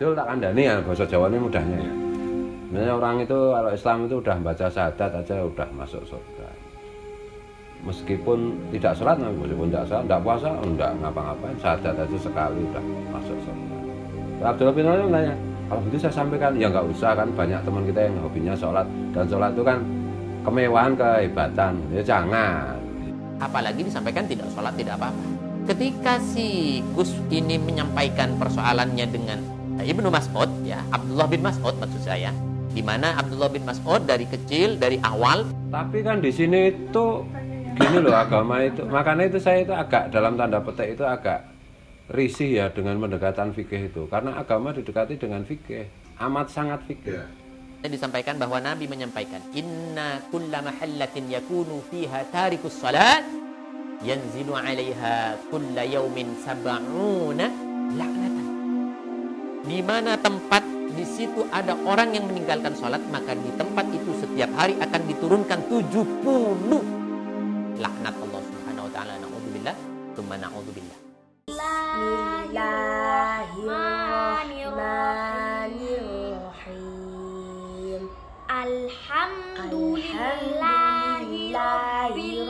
Itu tak kandani ya, bahasa Jawa ini mudahnya ya. Sebenarnya orang itu kalau Islam itu udah baca syahadat aja udah masuk surga. Meskipun tidak sholat, meskipun tidak sholat, tidak puasa, enggak ngapa-ngapain, syahadat aja sekali udah masuk surga. Abdullah bin Umar nanya, kalau begitu saya sampaikan, ya nggak usah kan, banyak teman kita yang hobinya sholat, dan sholat itu kan kemewahan, kehebatan, ya jangan. Apalagi disampaikan tidak sholat, tidak apa-apa. Ketika si Gus ini menyampaikan persoalannya dengan Ibnu Mas'ud, ya Abdullah bin Mas'ud maksud saya, di mana Abdullah bin Mas'ud dari kecil, dari awal. Tapi kan di sini itu gini loh agama itu, makanya itu saya itu agak dalam tanda petik itu agak risih ya dengan pendekatan fikih itu, karena agama didekati dengan fikih, amat sangat fikih. Disampaikan bahwa Nabi menyampaikan, inna kulla mahallatin yakunu fiha tarikus salat yanzilu 'alaiha kulla yaumin sab'una laknatan. Di mana tempat di situ ada orang yang meninggalkan salat, maka di tempat itu setiap hari akan diturunkan 70 laknat Allah Subhanahu wa taala. Na'udzubillah, tsumma na'udzubillah. Bismillahirrahmanirrahim. Alhamdulillahi rabbil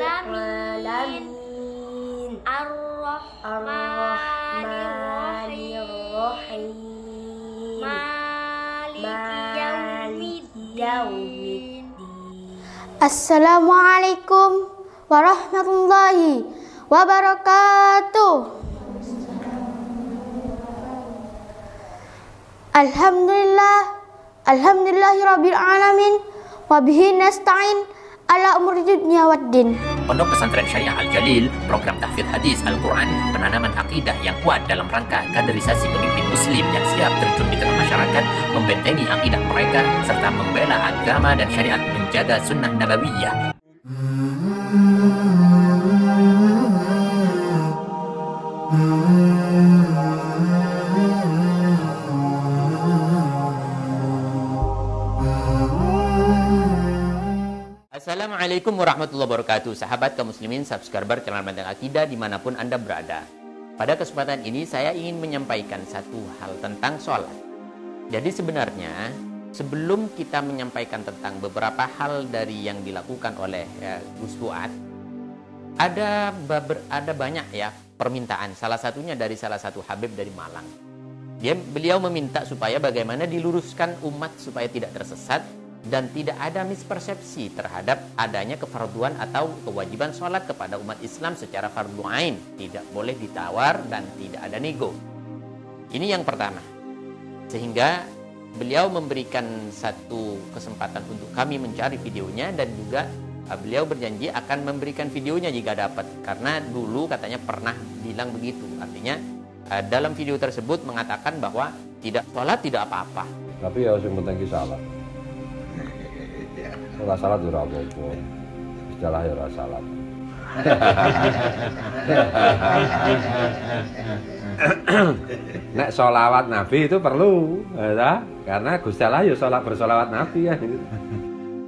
alamin. Ar-Rahmanir-Rahim. Maliki yaumiddin. Assalamualaikum warahmatullahi wabarakatuh. Alhamdulillahirabbil alamin wa bihi nasta'in ala umuri dunya waddin. Pondok Pesantren Syariah Al-Jalil, program tahfidz hadis Al-Quran, penanaman akidah yang kuat dalam rangka kaderisasi pemimpin muslim yang siap terjun di tengah masyarakat, membentengi akidah mereka, serta membela agama dan syariat, menjaga sunnah nabawiyah. Assalamualaikum warahmatullahi wabarakatuh. Sahabat kaum muslimin, subscriber channel Benteng Akidah dimanapun Anda berada. Pada kesempatan ini saya ingin menyampaikan satu hal tentang sholat. Jadi sebenarnya sebelum kita menyampaikan tentang beberapa hal dari yang dilakukan oleh Gus Fuad, ada banyak ya permintaan. Salah satunya dari salah satu Habib dari Malang. Beliau meminta supaya bagaimana diluruskan umat supaya tidak tersesat dan tidak ada mispersepsi terhadap adanya kefarduan atau kewajiban sholat kepada umat Islam secara fardu ain. Tidak boleh ditawar dan tidak ada nego. Ini yang pertama. Sehingga beliau memberikan satu kesempatan untuk kami mencari videonya, dan juga beliau berjanji akan memberikan videonya jika dapat. Karena dulu katanya pernah bilang begitu. Artinya dalam video tersebut mengatakan bahwa tidak sholat tidak apa-apa. Tapi ya yang penting salat. Ora salat ora apa-apa. Istilah ya ora salat. Nek sholawat Nabi itu perlu, ya, karena Gusti Allah ya bersolawat Nabi ya.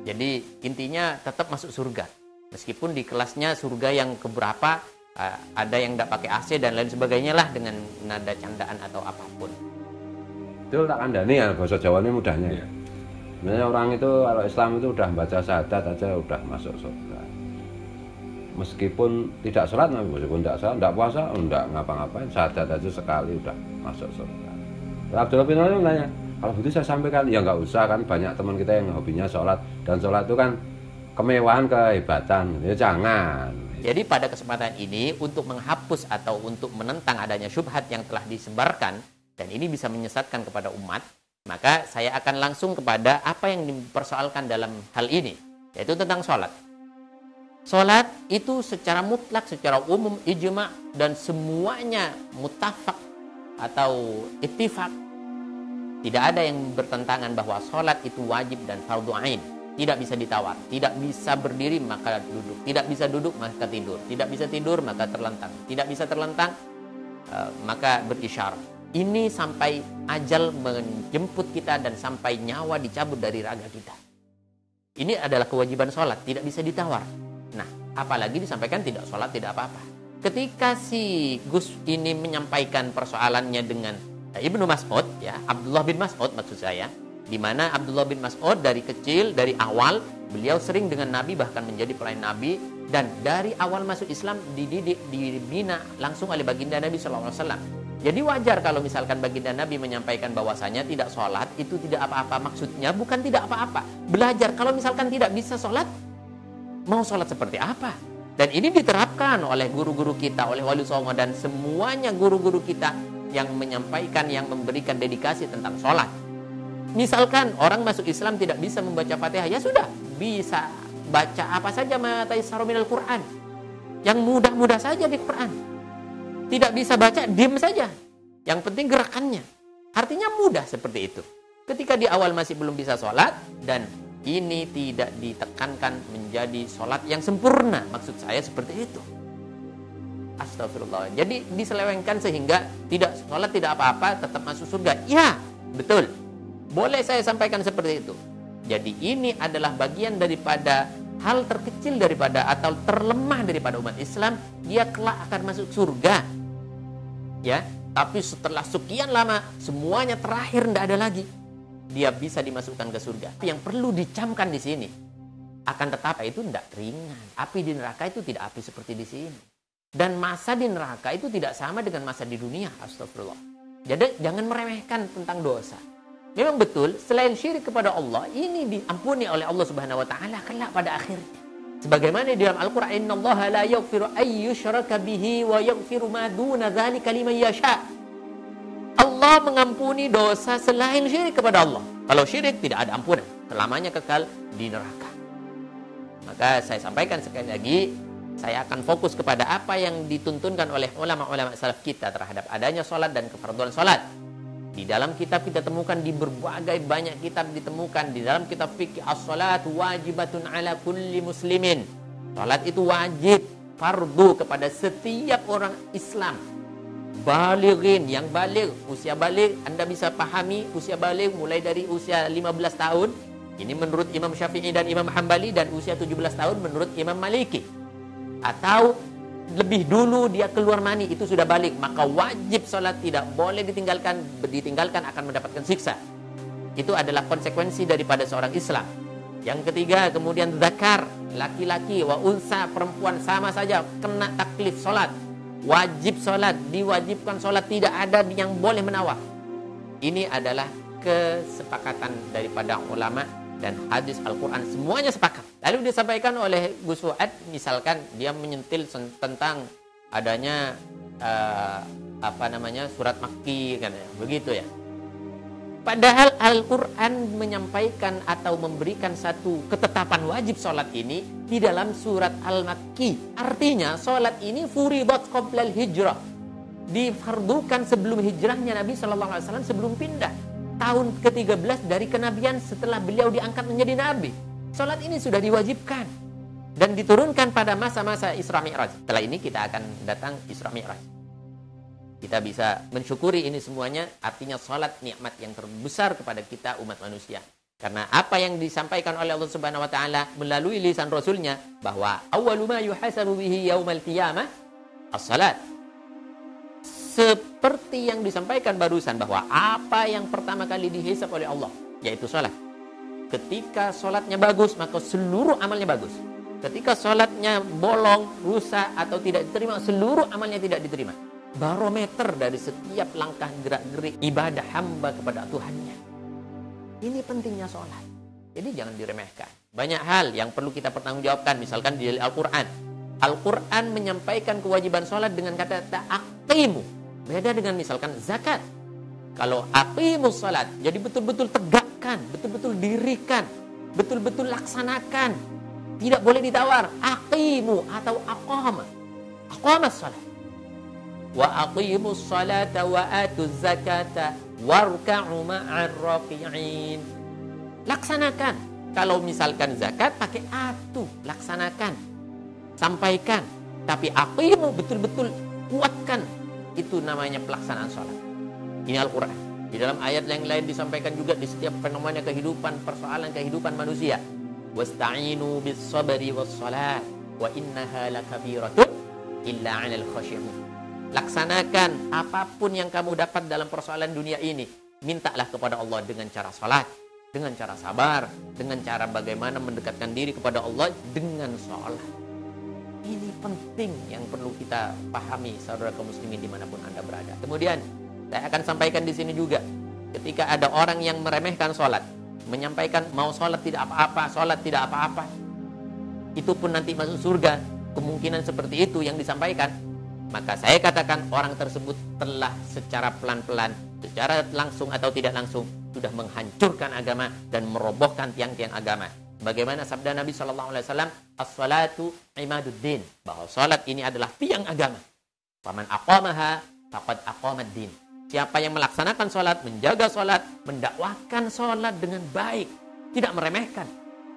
Jadi intinya tetap masuk surga. Meskipun di kelasnya surga yang keberapa, ada yang tidak pakai AC dan lain sebagainya lah, dengan nada candaan atau apapun. Itu tak kandani ya, bahasa Jawa ini mudahnya ya. Sebenarnya orang itu kalau Islam itu udah baca syahadat aja udah masuk surga. Meskipun tidak sholat, meskipun tidak sholat, tidak puasa, enggak ngapa-ngapain, syahadat aja sekali udah masuk surga. Abdullah bin Umar nanya, kalau begitu saya sampaikan, ya nggak usah kan, banyak teman kita yang hobinya sholat, dan sholat itu kan kemewahan, kehebatan, ya jangan. Jadi pada kesempatan ini untuk menghapus atau untuk menentang adanya syubhat yang telah disebarkan, dan ini bisa menyesatkan kepada umat, maka saya akan langsung kepada apa yang dipersoalkan dalam hal ini, yaitu tentang sholat. Sholat itu secara mutlak, secara umum, ijma, dan semuanya mutafak atau ittifaq. Tidak ada yang bertentangan bahwa sholat itu wajib dan fardu ain. Tidak bisa ditawar, tidak bisa berdiri maka duduk, tidak bisa duduk maka tidur, tidak bisa tidur maka terlentang, tidak bisa terlentang maka berisyarah. Ini sampai ajal menjemput kita dan sampai nyawa dicabut dari raga kita. Ini adalah kewajiban sholat, tidak bisa ditawar. Nah, apalagi disampaikan tidak sholat, tidak apa-apa. Ketika si Gus ini menyampaikan persoalannya dengan Ibnu Mas'ud, ya, Abdullah bin Mas'ud maksud saya, di mana Abdullah bin Mas'ud dari kecil, dari awal beliau sering dengan Nabi, bahkan menjadi pelayan Nabi, dan dari awal masuk Islam dididik, dibina langsung oleh baginda Nabi SAW. Jadi wajar kalau misalkan baginda Nabi menyampaikan bahwasanya tidak sholat itu tidak apa-apa. Maksudnya bukan tidak apa-apa, belajar. Kalau misalkan tidak bisa sholat, mau sholat seperti apa? Dan ini diterapkan oleh guru-guru kita, oleh Wali Songo, dan semuanya guru-guru kita yang menyampaikan, yang memberikan dedikasi tentang sholat. Misalkan orang masuk Islam tidak bisa membaca Fatihah, ya sudah, bisa baca apa saja matayassara minal Quran. Yang mudah-mudah saja di Quran. Tidak bisa baca, diam saja. Yang penting gerakannya. Artinya mudah seperti itu. Ketika di awal masih belum bisa sholat, dan ini tidak ditekankan menjadi sholat yang sempurna. Maksud saya seperti itu. Astagfirullah. Jadi diselewengkan sehingga tidak sholat tidak apa-apa, tetap masuk surga. Ya, betul. Boleh saya sampaikan seperti itu. Jadi ini adalah bagian daripada hal terkecil daripada atau terlemah daripada umat Islam. Dia kelak akan masuk surga. Ya, tapi setelah sekian lama semuanya terakhir, tidak ada lagi. Dia bisa dimasukkan ke surga. Yang perlu dicamkan di sini, akan tetapi itu tidak ringan. Api di neraka itu tidak api seperti di sini. Dan masa di neraka itu tidak sama dengan masa di dunia. Astagfirullah. Jadi jangan meremehkan tentang dosa. Memang betul, selain syirik kepada Allah, ini diampuni oleh Allah Subhanahu wa taala kelak pada akhirnya. Sebagaimana di dalam Al-Qur'an, innallaha la yaghfiru ay yushraka bihi wa yaghfiru ma duna dzalika liman yasha. Allah mengampuni dosa selain syirik kepada Allah. Kalau syirik tidak ada ampunan, selamanya kekal di neraka. Maka saya sampaikan sekali lagi, saya akan fokus kepada apa yang dituntunkan oleh ulama-ulama salaf kita terhadap adanya sholat dan kefarduan sholat. Di dalam kitab kita temukan, di berbagai banyak kitab ditemukan. Di dalam kitab fikih, as-sholatu wajibatun ala kulli muslimin. Sholat itu wajib, fardu kepada setiap orang Islam. Balighin, yang baligh, usia baligh, Anda bisa pahami usia baligh mulai dari usia 15 tahun. Ini menurut Imam Syafi'i dan Imam Hambali, dan usia 17 tahun menurut Imam Maliki. Atau lebih dulu dia keluar mani, itu sudah balik, maka wajib sholat, tidak boleh ditinggalkan akan mendapatkan siksa. Itu adalah konsekuensi daripada seorang Islam. Yang ketiga, kemudian zakar, laki-laki, wa unsa, perempuan, sama saja kena taklif sholat, wajib sholat, diwajibkan sholat, tidak ada yang boleh menawar. Ini adalah kesepakatan daripada ulama dan hadis Al-Quran, semuanya sepakat. Lalu disampaikan oleh Gus Fuad, misalkan dia menyentil tentang adanya surat Makki, kan, begitu ya. Padahal Al-Quran menyampaikan atau memberikan satu ketetapan wajib sholat ini di dalam surat Al-Makki. Artinya sholat ini furidat qoblal hijrah, difardukan sebelum hijrahnya Nabi SAW, sebelum pindah. Tahun ke-13 dari kenabian setelah beliau diangkat menjadi nabi. Salat ini sudah diwajibkan dan diturunkan pada masa-masa Isra Mi'raj. Setelah ini kita akan datang Isra Mi'raj. Kita bisa mensyukuri ini semuanya, artinya salat nikmat yang terbesar kepada kita umat manusia. Karena apa yang disampaikan oleh Allah Subhanahu wa taala melalui lisan Rasulnya, bahwa awwalu ma yuhasabu bihi yaumal qiyamah as-salat. Seperti yang disampaikan barusan, bahwa apa yang pertama kali dihisab oleh Allah, yaitu sholat. Ketika sholatnya bagus, maka seluruh amalnya bagus. Ketika sholatnya bolong, rusak, atau tidak diterima, seluruh amalnya tidak diterima. Barometer dari setiap langkah gerak-gerik ibadah hamba kepada Tuhannya. Ini pentingnya sholat. Jadi jangan diremehkan. Banyak hal yang perlu kita pertanggungjawabkan, misalkan di Al-Quran. Al-Quran menyampaikan kewajiban sholat dengan kata ta'aqimu. Beda dengan misalkan zakat. Kalau aqimus salat, jadi betul-betul tegakkan, betul-betul dirikan, betul-betul laksanakan. Tidak boleh ditawar. Aqimu atau aqama. Aqamas salat. Wa aqimus salata wa atuz zakata warka'u ma'ar raki'in. Laksanakan. Kalau misalkan zakat pakai atu, laksanakan. Sampaikan. Tapi aqimu, betul-betul kuatkan. Itu namanya pelaksanaan sholat. Ini Al-Quran. Di dalam ayat yang lain disampaikan juga di setiap fenomena kehidupan, persoalan kehidupan manusia. Wasta'inu bis sabri was salat wa innaha lakabiratun illa 'alal khashi'in. laksanakan apapun yang kamu dapat dalam persoalan dunia ini. Mintalah kepada Allah dengan cara salat, dengan cara sabar, dengan cara bagaimana mendekatkan diri kepada Allah dengan salat. Ini penting yang perlu kita pahami, saudara kaum muslimin dimanapun Anda berada. Kemudian saya akan sampaikan di sini juga, ketika ada orang yang meremehkan salat, menyampaikan mau salat tidak apa-apa, salat tidak apa-apa, itu pun nanti masuk surga, kemungkinan seperti itu yang disampaikan, maka saya katakan orang tersebut telah secara pelan-pelan, secara langsung atau tidak langsung sudah menghancurkan agama dan merobohkan tiang-tiang agama. Bagaimana sabda Nabi SAW, as-salatu imaduddin, bahwa salat ini adalah tiang agama. Faman aqamaha faqad aqamad-din. Siapa yang melaksanakan salat, menjaga salat, mendakwahkan salat dengan baik, tidak meremehkan,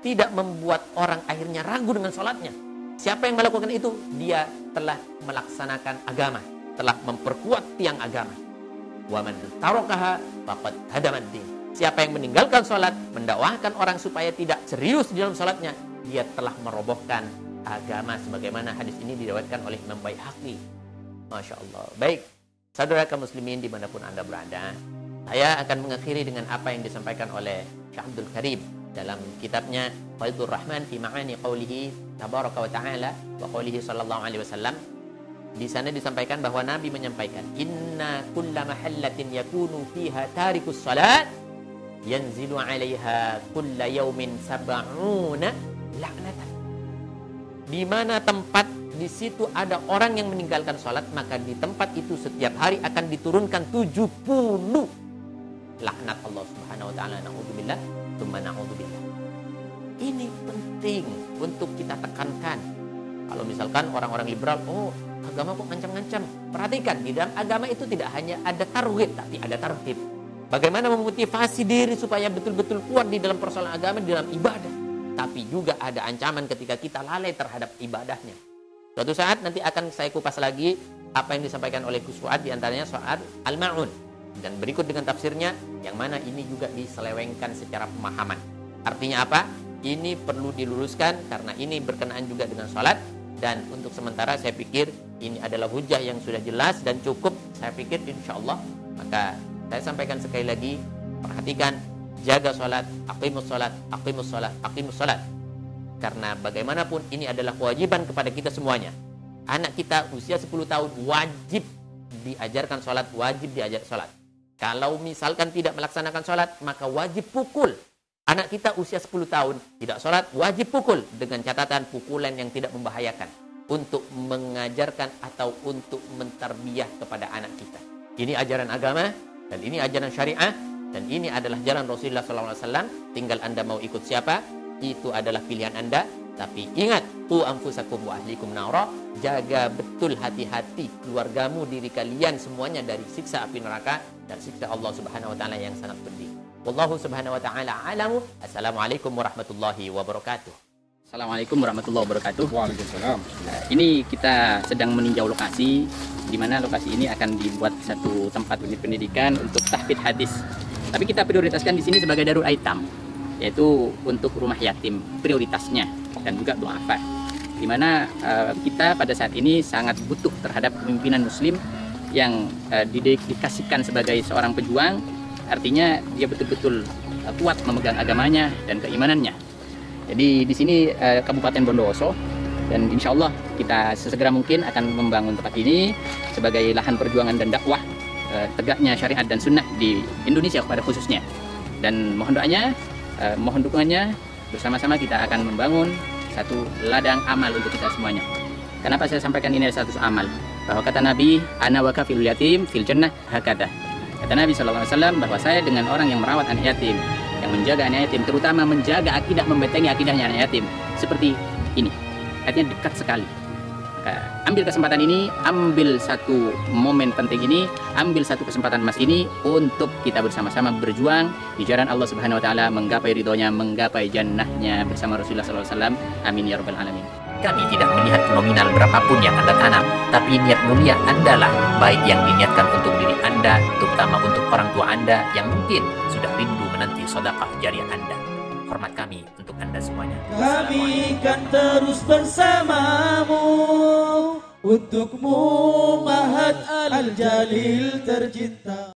tidak membuat orang akhirnya ragu dengan salatnya. Siapa yang melakukan itu, dia telah melaksanakan agama, telah memperkuat tiang agama. Wa man tarakaha faqad hadamad-din. Siapa yang meninggalkan salat, mendakwahkan orang supaya tidak serius di dalam salatnya, dia telah merobohkan agama, sebagaimana hadis ini diriwayatkan oleh Imam Baihaqi. Masya Allah. Baik, saudara kaum muslimin dimanapun Anda berada, saya akan mengakhiri dengan apa yang disampaikan oleh Syekh Abdul Karim dalam kitabnya Faidur Rahman fi Ma'ani Qaulihi Tabaraka wa Ta'ala wa Qaulihi sallallahu alaihi wasallam. Di sana disampaikan bahwa Nabi menyampaikan, inna kulla mahallatin yakunu fiha tarikus salat yanzilu 'alaiha kulla yaumin sab'una la'natan. Di mana tempat di situ ada orang yang meninggalkan salat, maka di tempat itu setiap hari akan diturunkan 70 laknat Allah Subhanahu wa taala. Na'udzubillah, tsumma na'udzubillah. Ini penting untuk kita tekankan. Kalau misalkan orang-orang liberal, oh agama kok ngancam-ngancam. Perhatikan, di dalam agama itu tidak hanya ada targhib, tapi ada tarhib. Bagaimana memotivasi diri supaya betul-betul kuat di dalam persoalan agama, di dalam ibadah. Tapi juga ada ancaman ketika kita lalai terhadap ibadahnya. Suatu saat nanti akan saya kupas lagi apa yang disampaikan oleh Gus Fuad, di antaranya soal Al-Ma'un. Dan berikut dengan tafsirnya, yang mana ini juga diselewengkan secara pemahaman. Artinya apa? Ini perlu diluruskan karena ini berkenaan juga dengan salat. Dan untuk sementara saya pikir ini adalah hujah yang sudah jelas dan cukup. Saya pikir insya Allah. Maka saya sampaikan sekali lagi, perhatikan, jaga salat, aqimus salat, aqimus salat, aqimus salat. Karena bagaimanapun ini adalah kewajiban kepada kita semuanya. Anak kita usia 10 tahun wajib diajarkan salat, wajib diajar salat. Kalau misalkan tidak melaksanakan salat, maka wajib pukul. Anak kita usia 10 tahun tidak salat, wajib pukul, dengan catatan pukulan yang tidak membahayakan, untuk mengajarkan atau untuk mentarbiyah kepada anak kita. Ini ajaran agama dan ini ajaran syariah dan ini adalah jalan Rasulullah SAW. Tinggal Anda mau ikut siapa, itu adalah pilihan Anda. Tapi ingat, qu anfusakum wa ahlikum nara, jaga betul hati-hati keluargamu, diri kalian semuanya dari siksa api neraka dan siksa Allah Subhanahu wa taala yang sangat pedih. Wallahu subhanahu wa ta'ala a'lamu. Assalamualaikum warahmatullahi wabarakatuh. Assalamualaikum warahmatullahi wabarakatuh. Waalaikumsalam. Ini kita sedang meninjau lokasi, di mana lokasi ini akan dibuat satu tempat unit pendidikan untuk tahfidz hadis. Tapi kita prioritaskan di sini sebagai darul aitam, yaitu untuk rumah yatim prioritasnya, dan juga du'afa. Di mana kita pada saat ini sangat butuh terhadap pemimpinan muslim yang didedikasikan sebagai seorang pejuang. Artinya dia betul-betul kuat memegang agamanya dan keimanannya. Jadi di sini Kabupaten Bondowoso, dan insya Allah kita sesegera mungkin akan membangun tempat ini sebagai lahan perjuangan dan dakwah tegaknya syariat dan sunnah di Indonesia pada khususnya. Dan mohon doanya, mohon dukungannya, bersama-sama kita akan membangun satu ladang amal untuk kita semuanya. Kenapa saya sampaikan ini adalah satu amal? Bahwa kata Nabi, ana wa kafilul yatim fil jannah hakada. Kata Nabi SAW bahwa saya dengan orang yang merawat anak yatim, yang menjaga anak yatim, terutama menjaga akidah, membentengi akidahnya anak yatim, seperti ini. Artinya dekat sekali. Maka ambil kesempatan ini, ambil satu momen penting ini, ambil satu kesempatan emas ini untuk kita bersama-sama berjuang di jalan Allah Subhanahu wa taala, menggapai ridhonya, menggapai jannahnya bersama Rasulullah SAW. Amin ya rabbal alamin. Kami tidak melihat nominal berapapun yang Anda tanam, tapi niat mulia Anda lah, baik yang diniatkan untuk diri Anda, terutama untuk orang tua Anda yang mungkin sudah rindu menanti sedekah jariah Anda. Hormat kami untuk Anda semuanya. Kami kan terus bersamamu. Untukmu Mahat Al-Jalil tercinta.